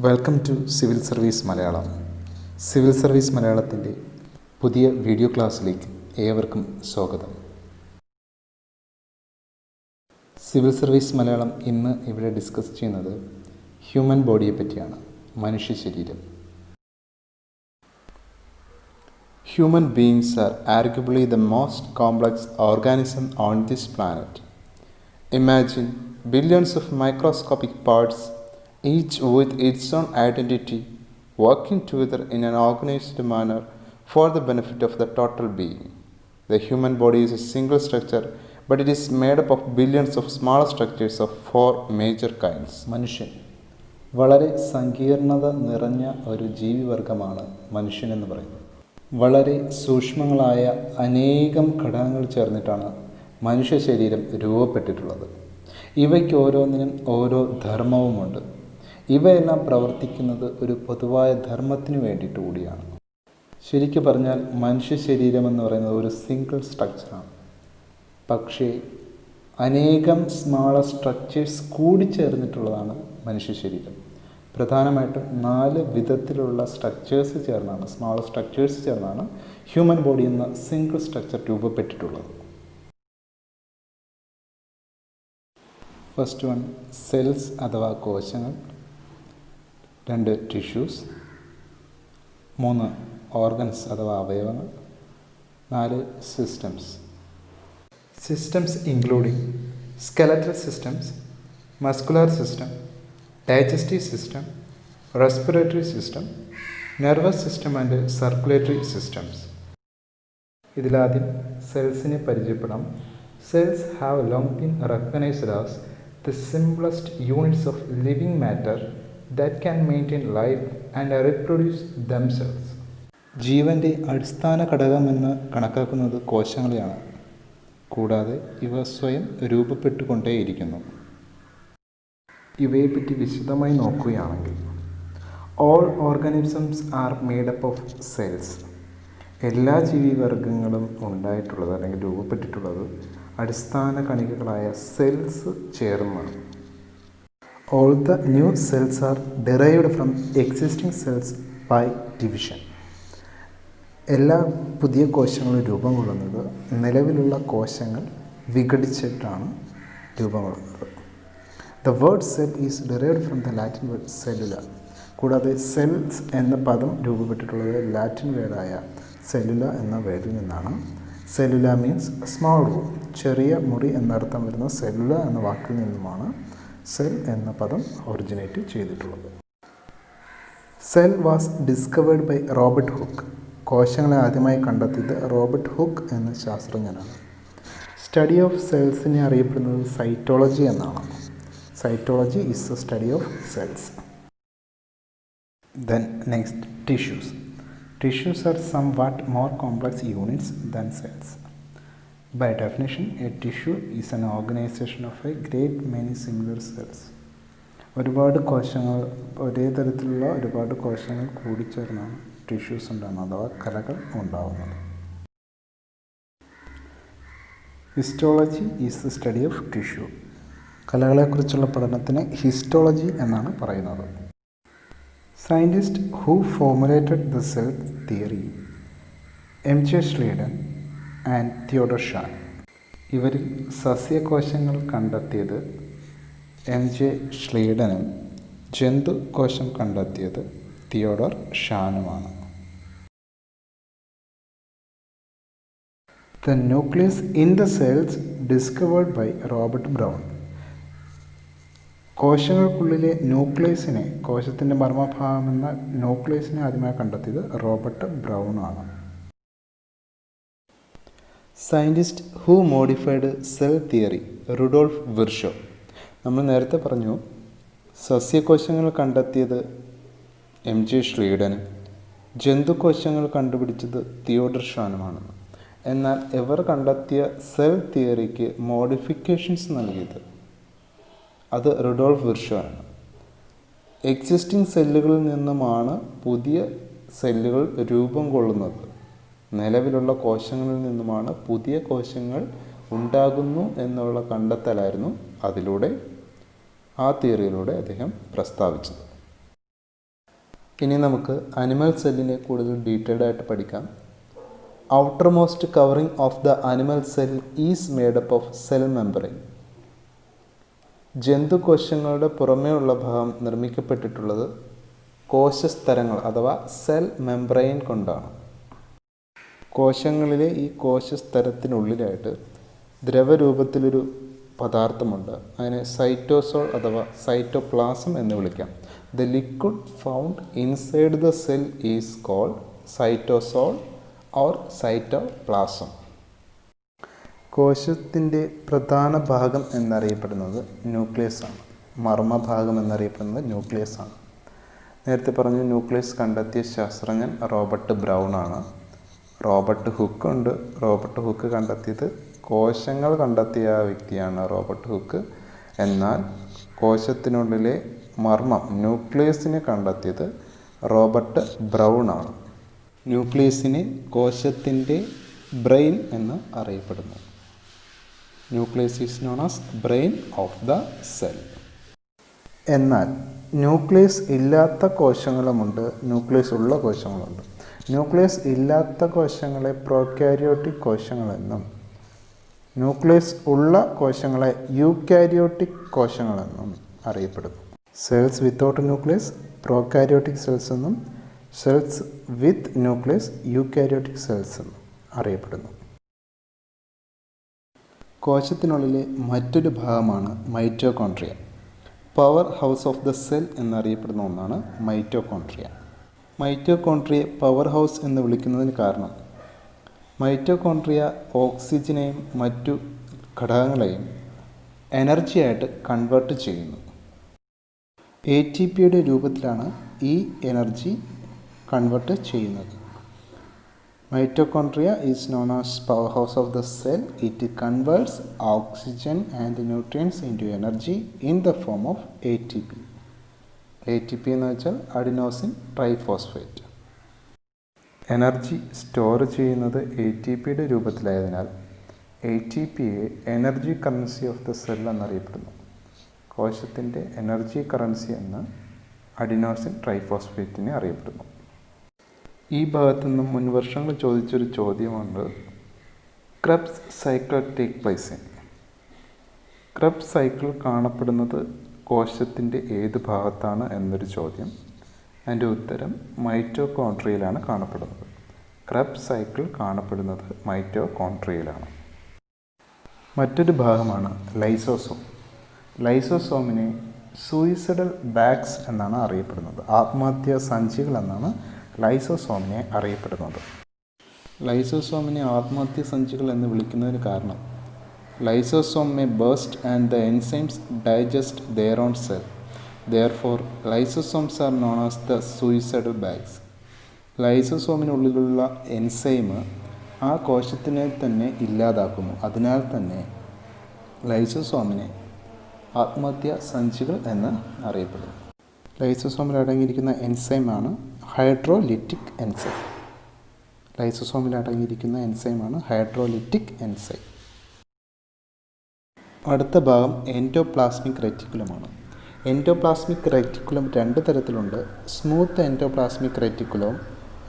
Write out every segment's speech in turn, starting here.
Welcome to civil service Malayalam. Civil service മലയാളത്തിൻ്റെ പുതിയ video ക്ലാസ്സിലേക്ക് ഏവർക്കും സ്വാഗതം. സിവിൽ സർവീസ് മലയാളം ഇന്ന് ഇവിടെ ഡിസ്കസ് ചെയ്യുന്നത് ഹ്യൂമൻ ബോഡിയെ പറ്റിയാണ്, മനുഷ്യ ശരീരം. Human beings are arguably the most complex organism on this planet. Imagine billions of microscopic parts, each with its own identity, working together in an organized manner for the benefit of the total being. The human body is a single structure, but it is made up of billions of smaller structures of four major kinds. മനുഷ്യൻ വളരെ സങ്കീർണത നിറഞ്ഞ ഒരു ജീവിവർഗമാണ് മനുഷ്യൻ എന്ന് പറയുന്നത്. വളരെ സൂക്ഷ്മങ്ങളായ അനേകം ഘടകങ്ങൾ ചേർന്നിട്ടാണ് മനുഷ്യ ശരീരം രൂപപ്പെട്ടിട്ടുള്ളത്. ഇവയ്ക്ക് ഓരോന്നിനും ഓരോ ധർമ്മവുമുണ്ട്. ഇവയെല്ലാം പ്രവർത്തിക്കുന്നത് ഒരു പൊതുവായ ധർമ്മത്തിന് വേണ്ടിയിട്ട് കൂടിയാണ്. ശരിക്കു പറഞ്ഞാൽ മനുഷ്യ ശരീരം എന്ന് പറയുന്നത് ഒരു സിംഗിൾ സ്ട്രക്ചറാണ്. പക്ഷേ അനേകം സ്മാളർ സ്ട്രക്ചേഴ്സ് കൂടിച്ചേർന്നിട്ടുള്ളതാണ് മനുഷ്യ ശരീരം. പ്രധാനമായിട്ടും 4 വിധത്തിലുള്ള സ്ട്രക്ചേഴ്സ് ചേർന്നാണ്, സ്മാൾ സ്ട്രക്ചേഴ്സ് ചേർന്നാണ് ഹ്യൂമൻ ബോഡി എന്ന സിംഗിൾ സ്ട്രക്ചർ രൂപപ്പെട്ടിട്ടുള്ളത്. ഫസ്റ്റ് വൺ സെൽസ് അഥവാ കോശങ്ങൾ, 2 ടിഷ്യൂസ്, 3 ഓർഗൻസ് അഥവാ അവയവങ്ങൾ, 4 systems. Systems including skeletal systems, muscular system, digestive system, respiratory system, nervous system and circulatory systems. ഇതിലാദ്യം സെൽസിനെ പരിചയപ്പെടാം. Cells have long been recognized as the simplest units of living matter that can maintain life and reproduce themselves. ജീവൻ്റെ അടിസ്ഥാന ഘടകമെന്ന് കണക്കാക്കുന്നത് കോശങ്ങളെയാണ്. കൂടാതെ ഇവ സ്വയം രൂപപ്പെട്ടുകൊണ്ടേയിരിക്കുന്നു. ഇവയെപ്പറ്റി വിശദമായി നോക്കുകയാണെങ്കിൽ, all organisms are made up of cells. എല്ലാ ജീവിവർഗങ്ങളും ഉണ്ടായിട്ടുള്ളത് അല്ലെങ്കിൽ രൂപപ്പെട്ടിട്ടുള്ളത് അടിസ്ഥാന കണികകളായ സെൽസ് ചേർന്നാണ്. All the new cells are derived from existing cells by division. എല്ലാ പുതിയ കോശങ്ങളും രൂപം കൊള്ളുന്നത് നിലവിലുള്ള കോശങ്ങൾ വിഘടിച്ചിട്ടാണ് രൂപം കൊള്ളുന്നത്. The word cell is derived from the Latin word cellula. കൂടാതെ സെൽസ് എന്ന പദം രൂപപ്പെട്ടിട്ടുള്ളത് ലാറ്റിൻ വേർഡായ സെല്ലുല എന്ന വേർഡിൽ നിന്നാണ്. സെല്ലുല മീൻസ് സ്മോൾ റൂം, ചെറിയ മുറി എന്നർത്ഥം വരുന്ന സെല്ലുല എന്ന വാക്കിൽ നിന്നുമാണ് സെൽ എന്ന പദം ഒറിജിനേറ്റ് ചെയ്തിട്ടുള്ളത്. Cell was discovered by Robert Hooke. കോശങ്ങളെ ആദ്യമായി കണ്ടെത്തിയത് റോബർട്ട് ഹുക്ക് എന്ന ശാസ്ത്രജ്ഞനാണ്. സ്റ്റഡി ഓഫ് സെൽസിനെ അറിയപ്പെടുന്നത് സൈറ്റോളജി എന്നാണ്. Cytology is the study of cells. Then next, tissues. Tissues are somewhat more complex units than cells. By definition, a tissue is an organization of a great many similar cells. ഒരുപാട് കോശങ്ങൾ, ഒരേ തരത്തിലുള്ള ഒരുപാട് കോശങ്ങൾ കൂടിച്ചേർന്നാണ് tissues ഉണ്ടാകുന്നത് അഥവാ കലകൾ ഉണ്ടാകുന്നത്. Histology is the study of tissue. കലകളെക്കുറിച്ചുള്ള പഠനത്തിന് ഹിസ്റ്റോളജി എന്നാണ് പറയുന്നത്. Scientist who formulated the cell theory M J. Schleiden and Theodor Schwann. ഇവരിൽ സസ്യകോശങ്ങൾ കണ്ടെത്തിയത് എം.ജെ. ഷ്ലീഡനും ജന്തുകോശം കണ്ടെത്തിയത് തിയോഡർ ഷാനുമാണ്. The nucleus in the cells discovered by Robert Brown. കോശങ്ങൾക്കുള്ളിലെ ന്യൂക്ലിയസിനെ, കോശത്തിൻ്റെ മർമ്മഭാഗമെന്ന ന്യൂക്ലിയസിനെ ആദ്യമായി കണ്ടെത്തിയത് റോബർട്ട് ബ്രൗൺ ആണ്. Scientist who modified cell theory Rudolf Virchow. നമ്മൾ നേരത്തെ പറഞ്ഞു സസ്യകോശങ്ങൾ കണ്ടെത്തിയത് എം.ജെ. ഷ്ലീഡനും ജന്തുകോശങ്ങൾ കണ്ടുപിടിച്ചത് തിയോഡർ ഷാനുമാണെന്ന്. എന്നാൽ ഇവർ കണ്ടെത്തിയ സെൽ തിയറിക്ക് മോഡിഫിക്കേഷൻസ് നൽകിയത് അത് റുഡോൾഫ് വിർഷോ ആണ്. എക്സിസ്റ്റിംഗ് സെല്ലുകളിൽ നിന്നുമാണ് പുതിയ സെല്ലുകൾ രൂപം കൊള്ളുന്നത്. നിലവിലുള്ള കോശങ്ങളിൽ നിന്നുമാണ് പുതിയ കോശങ്ങൾ ഉണ്ടാകുന്നു എന്നുള്ള കണ്ടെത്തലായിരുന്നു അതിലൂടെ, ആ തിയറിയിലൂടെ അദ്ദേഹം പ്രസ്താവിച്ചത്. ഇനി നമുക്ക് അനിമൽ സെല്ലിനെ കൂടുതൽ ഡീറ്റെയിൽഡ് ആയിട്ട് പഠിക്കാം. Outermost covering of the animal cell is made up of cell membrane. ജന്തുകോശങ്ങളുടെ പുറമേയുള്ള ഭാഗം നിർമ്മിക്കപ്പെട്ടിട്ടുള്ളത് കോശസ്തരങ്ങൾ അഥവാ സെൽ മെമ്പറൈൻ കൊണ്ടാണ്. കോശങ്ങളിലെ ഈ കോശസ്തരത്തിനുള്ളിലായിട്ട് ദ്രവരൂപത്തിലൊരു പദാർത്ഥമുണ്ട്. അതിനെ സൈറ്റോസോൾ അഥവാ സൈറ്റോപ്ലാസം എന്ന് വിളിക്കാം. The liquid found inside the cell is called cytosol or cytoplasm. കോശത്തിൻ്റെ പ്രധാന ഭാഗം എന്നറിയപ്പെടുന്നത് ന്യൂക്ലിയസ് ആണ്. മർമ്മഭാഗം എന്നറിയപ്പെടുന്നത് ന്യൂക്ലിയസ് ആണ്. നേരത്തെ പറഞ്ഞു ന്യൂക്ലിയസ് കണ്ടെത്തിയ ശാസ്ത്രജ്ഞൻ റോബർട്ട് ബ്രൗൺ ആണ്. റോബർട്ട് ഹുക്ക് ഉണ്ട്. റോബർട്ട് ഹുക്ക് കണ്ടെത്തിയത് കോശങ്ങൾ കണ്ടെത്തിയ വ്യക്തിയാണ് റോബർട്ട് ഹുക്ക്. എന്നാൽ കോശത്തിനുള്ളിലെ മർമ്മം ന്യൂക്ലിയസിനെ കണ്ടെത്തിയത് റോബർട്ട് ബ്രൗൺ ആണ്. ന്യൂക്ലിയസിനെ കോശത്തിൻ്റെ ബ്രെയിൻ എന്ന് അറിയപ്പെടുന്നു. Nucleus is known as brain of the cell. എന്നാൽ ന്യൂക്ലിയസ് ഇല്ലാത്ത കോശങ്ങളുമുണ്ട്, ന്യൂക്ലിയസ് ഉള്ള കോശങ്ങളുണ്ട്. ന്യൂക്ലിയസ് ഇല്ലാത്ത കോശങ്ങളെ പ്രോകാരിയോട്ടിക് കോശങ്ങളെന്നും ന്യൂക്ലിയസ് ഉള്ള കോശങ്ങളെ യൂകാരിയോട്ടിക് കോശങ്ങളെന്നും അറിയപ്പെടുന്നു. Cells without nucleus prokaryotic cells എന്നും cells with nucleus eukaryotic cells എന്നും അറിയപ്പെടുന്നു. കോശത്തിനുള്ളിലെ മറ്റൊരു ഭാഗമാണ് mitochondria. Power house of the cell എന്നറിയപ്പെടുന്ന ഒന്നാണ് മൈറ്റോകോൺട്രിയ. മൈറ്റോകോൺട്രിയ പവർ ഹൗസ് എന്ന് വിളിക്കുന്നതിന് കാരണം മൈറ്റോകോൺട്രിയ ഓക്സിജനെയും മറ്റു ഘടകങ്ങളെയും എനർജിയായിട്ട് കൺവേർട്ട് ചെയ്യുന്നു. ATPയുടെ രൂപത്തിലാണ് ഈ എനർജി കൺവേർട്ട് ചെയ്യുന്നത്. Mitochondria is known as powerhouse of the cell. It converts oxygen and nutrients into energy in the form of ATP. ATP എന്ന് വെച്ചാൽ അഡിനോസിൻ ട്രൈഫോസ്ഫേറ്റ്. എനർജി സ്റ്റോർ ചെയ്യുന്നത് ATPയുടെ രൂപത്തിലായതിനാൽ ATPയെ energy currency of the cell എന്നറിയപ്പെടുന്നു. കോശത്തിൻ്റെ energy currency എന്ന് adenosine ട്രൈഫോസ്ഫേറ്റിനെ അറിയപ്പെടുന്നു. ഈ ഭാഗത്തു നിന്നും മുൻവർഷങ്ങൾ ചോദിച്ചൊരു ചോദ്യമുണ്ട്. Krebs cycle take place in. ക്രെബ്സ് സൈക്കിൾ കാണപ്പെടുന്നത് കോശത്തിൻ്റെ ഏത് ഭാഗത്താണ് എന്നൊരു ചോദ്യം. അതിൻ്റെ ഉത്തരം മൈറ്റോകോൺട്രിയയിലാണ് കാണപ്പെടുന്നത്. ക്രെബ്സ് സൈക്കിൾ കാണപ്പെടുന്നത് മൈറ്റോകോൺട്രിയയിലാണ്. മറ്റൊരു ഭാഗമാണ് ലൈസോസോം. ലൈസോസോമിനെ സൂയിസൈഡൽ ബാഗ്സ് എന്നാണ് അറിയപ്പെടുന്നത്. ആത്മഹത്യാ സഞ്ചികൾ എന്നാണ് ലൈസോസോമിനെ അറിയപ്പെടുന്നത്. ലൈസോസോമിനെ ആത്മഹത്യ സഞ്ചികൾ എന്ന് വിളിക്കുന്നതിന് കാരണം lysosome may burst and the enzymes digest their own cell. Therefore, lysosomes are known as the suicidal bags. ലൈസോസോമിനുള്ളിലുള്ള എൻസൈം ആ കോശത്തിനെ തന്നെ ഇല്ലാതാക്കുന്നു. അതിനാൽ തന്നെ ലൈസോസോമിനെ ആത്മഹത്യാ സഞ്ചികൾ എന്ന് അറിയപ്പെടുന്നു. ലൈസോസോമിൽ അടങ്ങിയിരിക്കുന്ന എൻസൈമാണ് ഹൈഡ്രോലിറ്റിക് എൻസൈം. ലൈസോസോമിൽ അടങ്ങിയിരിക്കുന്ന എൻസൈമാണ് ഹൈഡ്രോലിറ്റിക് എൻസൈം. അടുത്ത ഭാഗം എൻഡോപ്ലാസ്മിക് റെറ്റിക്കുലമാണ്. എൻഡോപ്ലാസ്മിക് റെറ്റിക്കുലം രണ്ട് തരത്തിലുണ്ട്. സ്മൂത്ത് എൻഡോപ്ലാസ്മിക് റെറ്റിക്കുലവും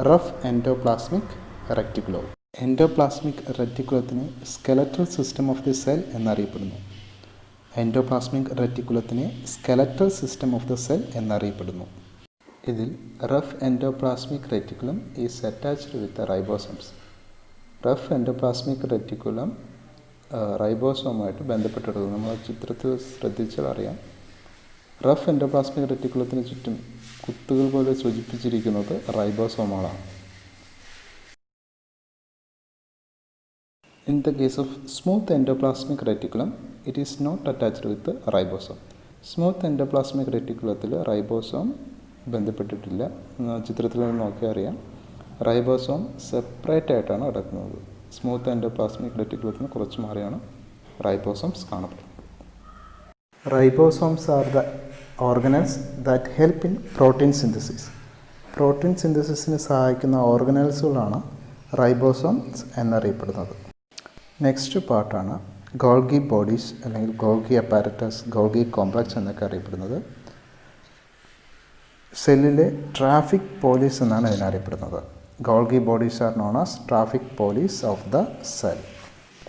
റഫ് എൻഡോപ്ലാസ്മിക് റെറ്റിക്കുലവും. എൻഡോപ്ലാസ്മിക് റെറ്റിക്കുലത്തിന് skeletal system of the cell എന്നറിയപ്പെടുന്നു. എൻഡോപ്ലാസ്മിക് റെറ്റിക്കുലത്തിനെ skeletal system of the cell എന്നറിയപ്പെടുന്നു. ഇതിൽ rough endoplasmic reticulum is attached with ribosomes. Rough endoplasmic reticulum റൈബോസോമായിട്ട് ബന്ധപ്പെട്ടിട്ടുള്ളത് നമ്മൾ ചിത്രത്തിൽ ശ്രദ്ധിച്ചാൽ അറിയാം. റഫ് എൻഡോപ്ലാസ്മിക് റെറ്റിക്കുലത്തിന് ചുറ്റും കുത്തുകൾ പോലെ സൂചിപ്പിച്ചിരിക്കുന്നത് റൈബോസോമുകളാണ്. In the case of smooth endoplasmic reticulum, it is not attached with the ribosome. Smooth endoplasmic reticulത്തിൽ റൈബോസോം ബന്ധപ്പെട്ടിട്ടില്ല. ചിത്രത്തിൽ നോക്കിയാൽ അറിയാം റൈബോസോം സെപ്പറേറ്റ് ആയിട്ടാണ് കിടക്കുന്നത്. സ്മൂത്ത് എൻഡോപ്ലാസ്മിക് റെറ്റിക്കുലത്തിന് കുറച്ച് മാറിയാണ് റൈബോസോംസ് കാണപ്പെടുന്നത്. Ribosomes are the organelles that help in protein synthesis. Protein സിന്തസിസിന് സഹായിക്കുന്ന ഓർഗനൽസുകളാണ് റൈബോസോംസ് എന്നറിയപ്പെടുന്നത്. നെക്സ്റ്റ് പാർട്ടാണ് ഗോൾഗി ബോഡീസ് അല്ലെങ്കിൽ ഗോൾഗി അപ്പാരറ്റസ്, ഗോൾഗി കോംപ്ലക്സ് എന്നൊക്കെ അറിയപ്പെടുന്നത്. സെല്ലിലെ ട്രാഫിക് പോലീസ് എന്നാണ് ഇതിനറിയപ്പെടുന്നത്. Golgi bodies are known as traffic police of the cell.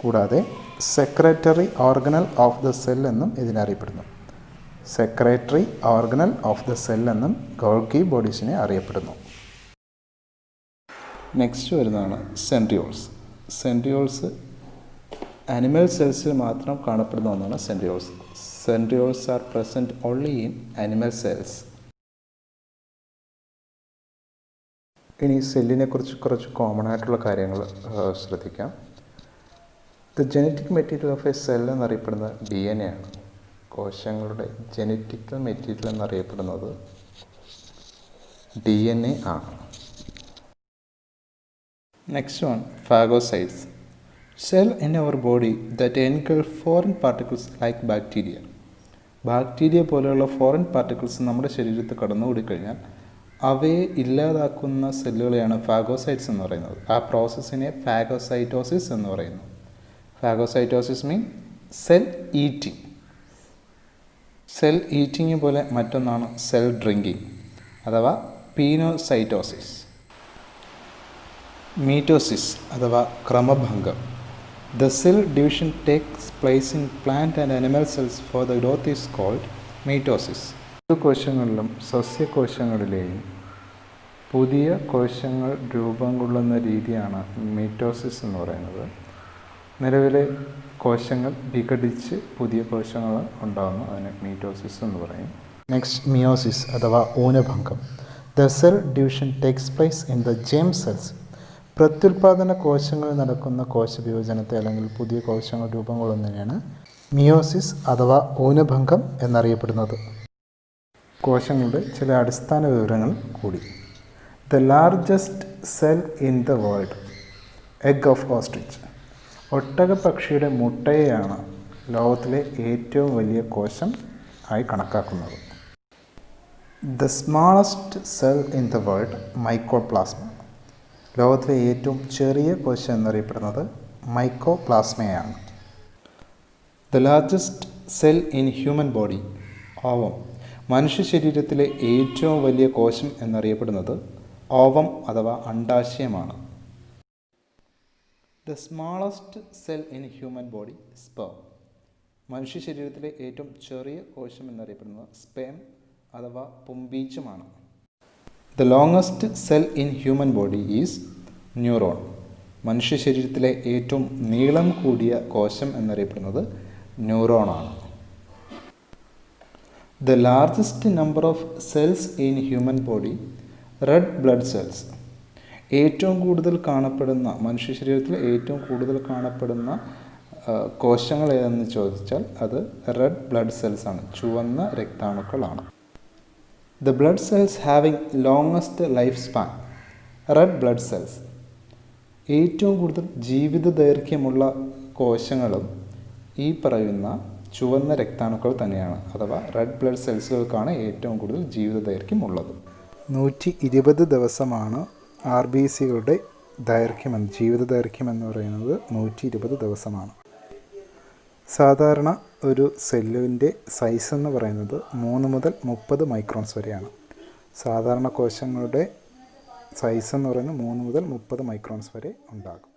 കൂടാതെ secretory organelle of the cell എന്നും ഇതിനറിയപ്പെടുന്നു. Secretory organelle of the cell എന്നും ഗോൾഗി ബോഡീസിനെ അറിയപ്പെടുന്നു. നെക്സ്റ്റ് വരുന്നതാണ് സെൻട്രിയോൾസ്. സെൻട്രിയോൾസ് അനിമൽ സെൽസിൽ മാത്രം കാണപ്പെടുന്ന ഒന്നാണ് centrioles. Centrioles are present only in animal cells. ഇനി സെല്ലിനെ കുറിച്ച് കുറച്ച് കോമൺ ആയിട്ടുള്ള കാര്യങ്ങൾ ശ്രദ്ധിക്കാം. The genetic material of a cell എന്നറിയപ്പെടുന്നത് DNA ആണ്. കോശങ്ങളുടെ ജനറ്റിക്കൽ മെറ്റീരിയൽ എന്നറിയപ്പെടുന്നത് DNA ആണ്. Next one, phagocytes. Cell in our body that engulf foreign particles like bacteria. Bacteria പോലെയുള്ള ഫോറിൻ പാർട്ടിക്കിൾസ് നമ്മുടെ ശരീരത്തിൽ കടന്നുകൂടിക്കഴിഞ്ഞാൽ അവയെ ഇല്ലാതാക്കുന്ന സെല്ലുകളെയാണ് ഫാഗോസൈറ്റ്സ് എന്ന് പറയുന്നത്. ആ പ്രോസസ്സിനെ ഫാഗോസൈറ്റോസിസ് എന്ന് പറയുന്നു. Phagocytosis mean cell eating. Cell eating പോലെ മറ്റൊന്നാണ് സെൽ ഡ്രിങ്കിങ് അഥവാ പീനോസൈറ്റോസിസ്. മീറ്റോസിസ് അഥവാ ക്രമഭംഗം. The cell division takes place in plant and animal cells for the growth is called mitosis. കോശങ്ങളിലും സസ്യകോശങ്ങളിലെയും പുതിയ കോശങ്ങൾ രൂപം കൊള്ളുന്ന രീതിയാണ് മീറ്റോസിസ് എന്ന് പറയുന്നത്. നിലവിലെ കോശങ്ങൾ വിഘടിച്ച് പുതിയ കോശങ്ങൾ ഉണ്ടാകുന്നു, അതിന് മീറ്റോസിസ് എന്ന് പറയും. നെക്സ്റ്റ്, മിയോസിസ് അഥവാ ഊനഭംഗം. The cell division takes place in the germ cells. പ്രത്യുൽപാദന കോശങ്ങളിൽ നടക്കുന്ന കോശവിഭജനത്തെ അല്ലെങ്കിൽ പുതിയ കോശങ്ങൾ രൂപം കൊള്ളുന്നതിനാണ് മിയോസിസ് അഥവാ ഊനഭംഗം എന്നറിയപ്പെടുന്നത്. കോശങ്ങളുടെ ചില അടിസ്ഥാന വിവരങ്ങൾ കൂടി. The largest cell in the world, egg of ostrich. ഒട്ടകപ്പക്ഷിയുടെ മുട്ടയെയാണ് ലോകത്തിലെ ഏറ്റവും വലിയ കോശം ആയി കണക്കാക്കുന്നത്. The smallest cell in the world, mycoplasma. ലോകത്തിലെ ഏറ്റവും ചെറിയ കോശം എന്നറിയപ്പെടുന്നത് മൈക്കോപ്ലാസ്മയാണ്. The largest cell in human body, ovum. മനുഷ്യ ശരീരത്തിലെ ഏറ്റവും വലിയ കോശം എന്നറിയപ്പെടുന്നത് ഓവം അഥവാ അണ്ഡാശയമാണ്. The smallest cell in human body, sperm. മനുഷ്യ ശരീരത്തിലെ ഏറ്റവും ചെറിയ കോശം എന്നറിയപ്പെടുന്നത് സ്പേം അഥവാ പുംബീജമാണ്. The longest cell in human body is neuron. മനുഷ്യ ശരീരത്തിലെ ഏറ്റവും നീളം കൂടിയ കോശം എന്നറിയപ്പെടുന്നത് ന്യൂറോണാണ്. The largest number of cells in human body, red blood cells. ഏറ്റവും കൂടുതൽ കാണപ്പെടുന്ന മനുഷ്യ ശരീരത്തിൽ ഏറ്റവും കൂടുതൽ കാണപ്പെടുന്ന കോശങ്ങൾ ഏതെന്ന് ചോദിച്ചാൽ അത് റെഡ് ബ്ലഡ് സെൽസ് ആണ്, ചുവന്ന രക്താണുക്കളാണ്. The blood cells having longest life span, red blood cells. ഏറ്റവും കൂടുതൽ ജീവിത ദൈർഘ്യമുള്ള കോശങ്ങളും ഈ പറയുന്ന ചുവന്ന രക്താണുക്കൾ തന്നെയാണ്, അഥവാ റെഡ് ബ്ലഡ് സെൽസുകൾക്കാണ് ഏറ്റവും കൂടുതൽ ജീവിത ദൈർഘ്യം ഉള്ളത്. 120 ദിവസമാണ് RBCകളുടെ ദൈർഘ്യം, ജീവിത ദൈർഘ്യം എന്ന് പറയുന്നത് 120 ദിവസമാണ്. സാധാരണ ഒരു സെല്ലിൻ്റെ സൈസ് എന്ന് പറയുന്നത് 3 മുതൽ 30 മൈക്രോൺസ് വരെയാണ്. സാധാരണ കോശങ്ങളുടെ സൈസ് എന്ന് പറയുന്നത് 3 മുതൽ 30 മൈക്രോൺസ് വരെ ഉണ്ടാകും.